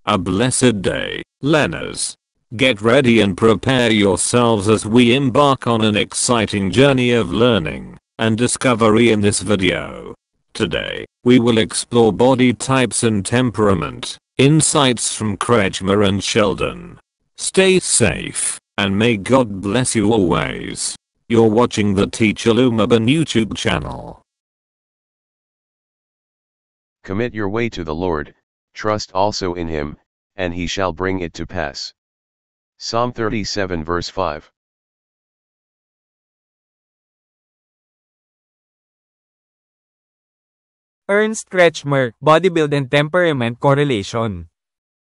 A blessed day, learners. Get ready and prepare yourselves as we embark on an exciting journey of learning and discovery in this video. Today, we will explore body types and temperament, insights from Kretschmer and Sheldon. Stay safe, and may God bless you always. You're watching the Teacher Lumabon YouTube channel. Commit your way to the Lord, trust also in him, and he shall bring it to pass. Psalm 37 verse 5. Ernst Kretschmer, Body Build and Temperament Correlation.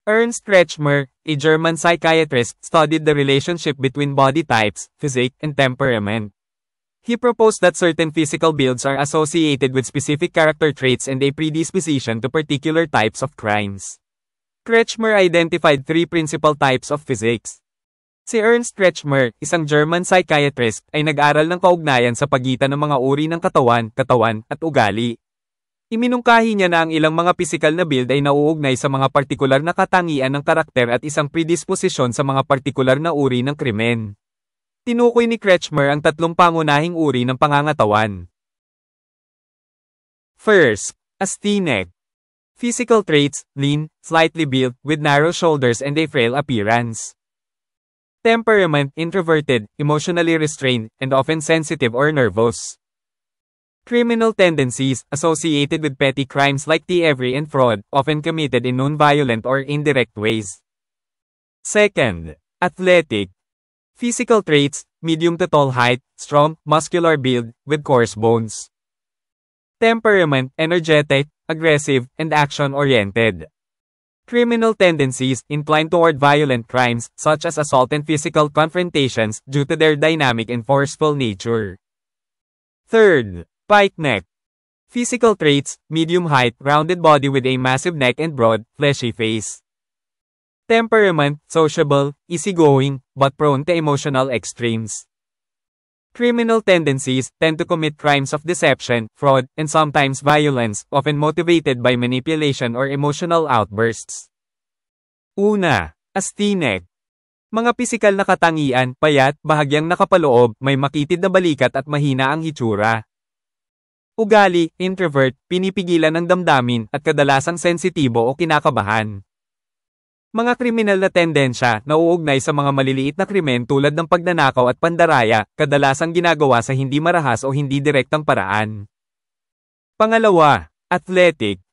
Ernst Kretschmer, a German psychiatrist, studied the relationship between body types, physique, and temperament. He proposed that certain physical builds are associated with specific character traits and a predisposition to particular types of crimes. Kretschmer identified three principal types of physiques. Si Ernst Kretschmer, isang German psychiatrist, ay nag-aral ng kaugnayan sa pagitan ng mga uri ng katawan, at ugali. Iminungkahi niya na ang ilang mga pisikal na build ay nauugnay sa mga partikular na katangian ng karakter at isang predisposisyon sa mga partikular na uri ng krimen. Tinukoy ni Kretschmer ang tatlong pangunahing uri ng pangangatawan. First, asthenic. Physical traits, lean, slightly built, with narrow shoulders and a frail appearance. Temperament, introverted, emotionally restrained, and often sensitive or nervous. Criminal tendencies, associated with petty crimes like thievery and fraud, often committed in non-violent or indirect ways. Second, athletic. Physical traits, medium to tall height, strong, muscular build, with coarse bones. Temperament, energetic, aggressive, and action-oriented. Criminal tendencies, inclined toward violent crimes, such as assault and physical confrontations, due to their dynamic and forceful nature. Third, pike neck. Physical traits, medium height, rounded body with a massive neck and broad, fleshy face. Temperament, sociable, easygoing, but prone to emotional extremes. Criminal tendencies, tend to commit crimes of deception, fraud, and sometimes violence, often motivated by manipulation or emotional outbursts. Una, asthenic. Mga pisikal na katangian, payat, bahagyang nakapaloob, may makitid na balikat at mahina ang hitsura. Ugali, introvert, pinipigilan ng damdamin, at kadalasang sensitibo o kinakabahan. Mga kriminal na tendensya, nauugnay sa mga maliliit na krimen tulad ng pagnanakaw at pandaraya, kadalasang ginagawa sa hindi marahas o hindi direktang paraan. Pangalawa, athletic.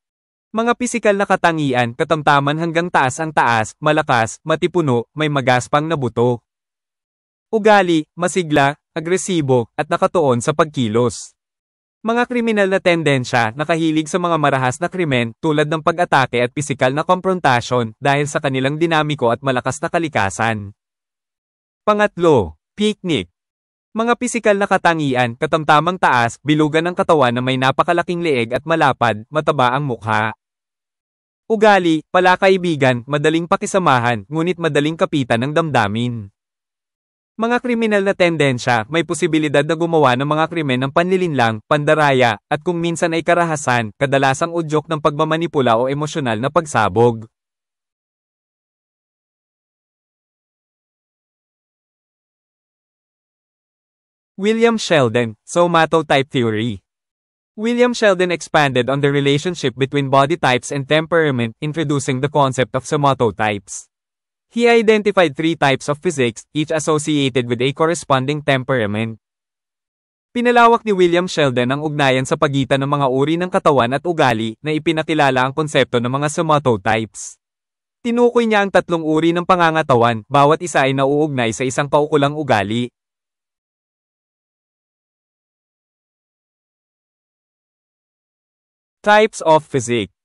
Mga pisikal na katangian, katamtaman hanggang taas ang taas, malakas, matipuno, may magaspang na buto. Ugali, masigla, agresibo, at nakatuon sa pagkilos. Mga kriminal na tendensya, nakahilig sa mga marahas na krimen tulad ng pag-atake at pisikal na komprontasyon dahil sa kanilang dinamiko at malakas na kalikasan. Pangatlo, picnic. Mga pisikal na katangian, katamtamang taas, bilugan ng katawan na may napakalaking leeg at malapad, mataba ang mukha. Ugali, palakaibigan, madaling pakisamahan, ngunit madaling kapitan ng damdamin. Mga kriminal na tendensya, may posibilidad na gumawa ng mga krimen ng panlilinlang, pandaraya, at kung minsan ay karahasan, kadalasang udyok ng pagmamanipula o emosyonal na pagsabog. William Sheldon, Somatotype Theory. William Sheldon expanded on the relationship between body types and temperament, introducing the concept of somatotypes. He identified three types of physiques, each associated with a corresponding temperament. Pinalawak ni William Sheldon ang ugnayan sa pagitan ng mga uri ng katawan at ugali na ipinakilala ang konsepto ng mga somatotypes. Tinukoy niya ang tatlong uri ng pangangatawan, bawat isa ay nauugnay sa isang kaukulang ugali. Types of physique.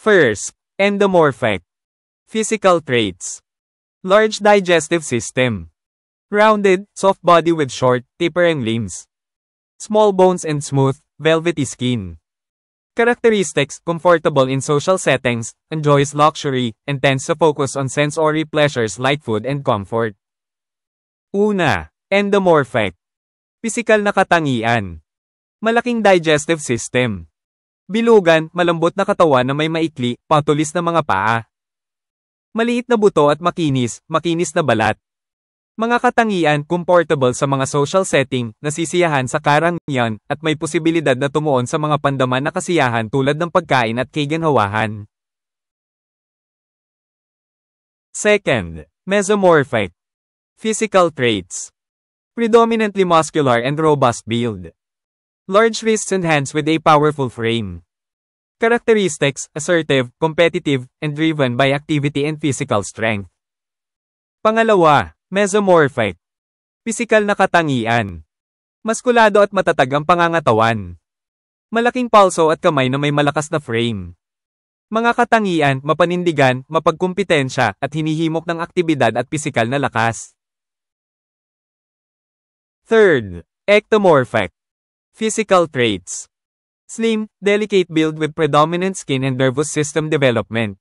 First, endomorphic. Physical traits. Large digestive system. Rounded, soft body with short, tapering limbs. Small bones and smooth, velvety skin. Characteristics: comfortable in social settings, enjoys luxury, and tends to focus on sensory pleasures like food and comfort. Una, endomorphic. Pisikal na katangian. Malaking digestive system. Bilugan, malambot na katawan na may maikli, patulis na mga paa. Maliit na buto at makinis na balat. Mga katangian comfortable sa mga social setting, nasisiyahan sa karangyaan, at may posibilidad na tumuon sa mga pandaman na kasiyahan tulad ng pagkain at kaginhawahan. Second, mesomorphic. Physical traits. Predominantly muscular and robust build. Large wrists and hands with a powerful frame. Characteristics, assertive, competitive, and driven by activity and physical strength. Pangalawa, mesomorphic. Pisikal na katangian. Maskulado at matatag ang pangangatawan. Malaking palso at kamay na may malakas na frame. Mga katangian, mapanindigan, mapagkumpetensya, at hinihimok ng aktibidad at pisikal na lakas. Third, ectomorphic. Physical traits. Slim, delicate build with predominant skin and nervous system development.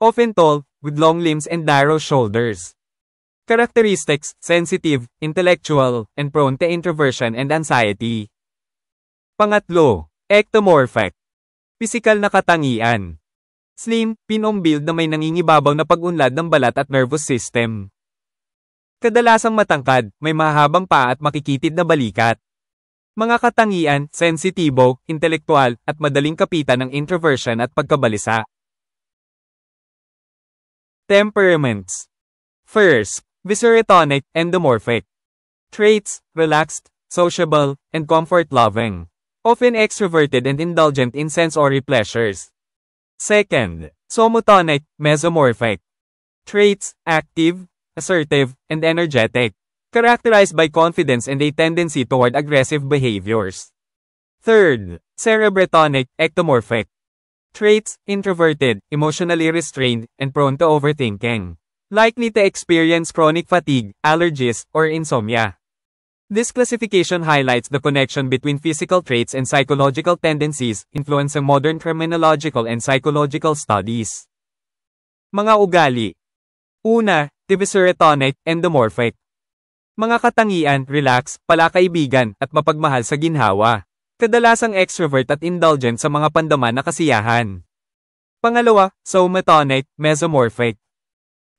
Often tall, with long limbs and narrow shoulders. Characteristics, sensitive, intellectual, and prone to introversion and anxiety. Pangatlo, ectomorphic. Pisikal na katangian. Slim, pinong build na may nangingibabaw na pag-unlad ng balat at nervous system. Kadalasang matangkad, may mahabang paa at makikitid na balikat. Mga katangian, sensitibo, intelektual, at madaling kapitan ng introversion at pagkabalisa. Temperaments. First, viscerotonic, endomorphic. Traits, relaxed, sociable, and comfort-loving. Often extroverted and indulgent in sensory pleasures. Second, somotonic, mesomorphic. Traits, active, assertive, and energetic. Characterized by confidence and a tendency toward aggressive behaviors. Third, cerebratonic, ectomorphic. Traits, introverted, emotionally restrained, and prone to overthinking. Likely to experience chronic fatigue, allergies, or insomnia. This classification highlights the connection between physical traits and psychological tendencies, influencing modern criminological and psychological studies. Mga ugali. Una, viscerotonic, endomorphic. Mga katangian, relax, palakaibigan, at mapagmahal sa ginhawa. Kadalasang extrovert at indulgent sa mga pandaman na kasiyahan. Pangalawa, somotonic, mesomorphic.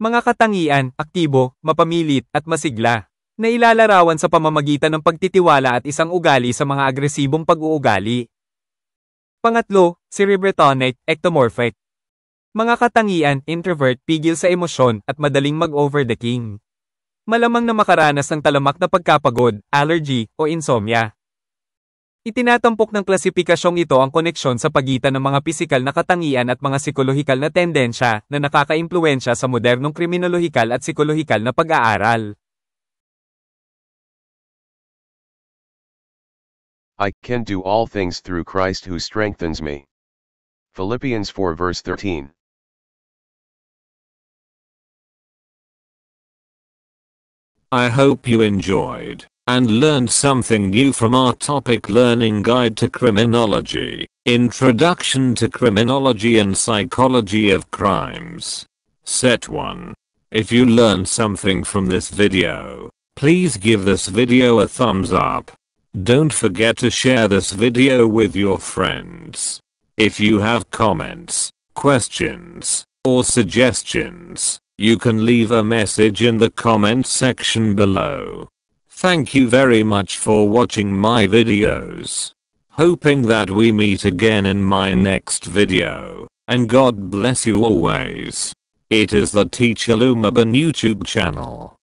Mga katangian, aktibo, mapamilit, at masigla, na ilalarawan sa pamamagitan ng pagtitiwala at isang ugali sa mga agresibong pag-uugali. Pangatlo, cerebratonic, ectomorphic. Mga katangian, introvert, pigil sa emosyon, at madaling mag-over the king. Malamang na makaranas ng talamak na pagkapagod, allergy, o insomnia. Itinatampok ng klasipikasyong ito ang koneksyon sa pagitan ng mga pisikal na katangian at mga psikolohikal na tendensya na nakakaimpluwensya sa modernong kriminolohikal at psikolohikal na pag-aaral. I can do all things through Christ who strengthens me. Philippians 4 verse 13. I hope you enjoyed and learned something new from our topic learning guide to criminology, Introduction to Criminology and Psychology of Crimes. Set 1. If you learned something from this video, please give this video a thumbs up. Don't forget to share this video with your friends. If you have comments, questions, or suggestions, you can leave a message in the comment section below. Thank you very much for watching my videos. Hoping that we meet again in my next video, and God bless you always. It is the Teacher Lumabon YouTube channel.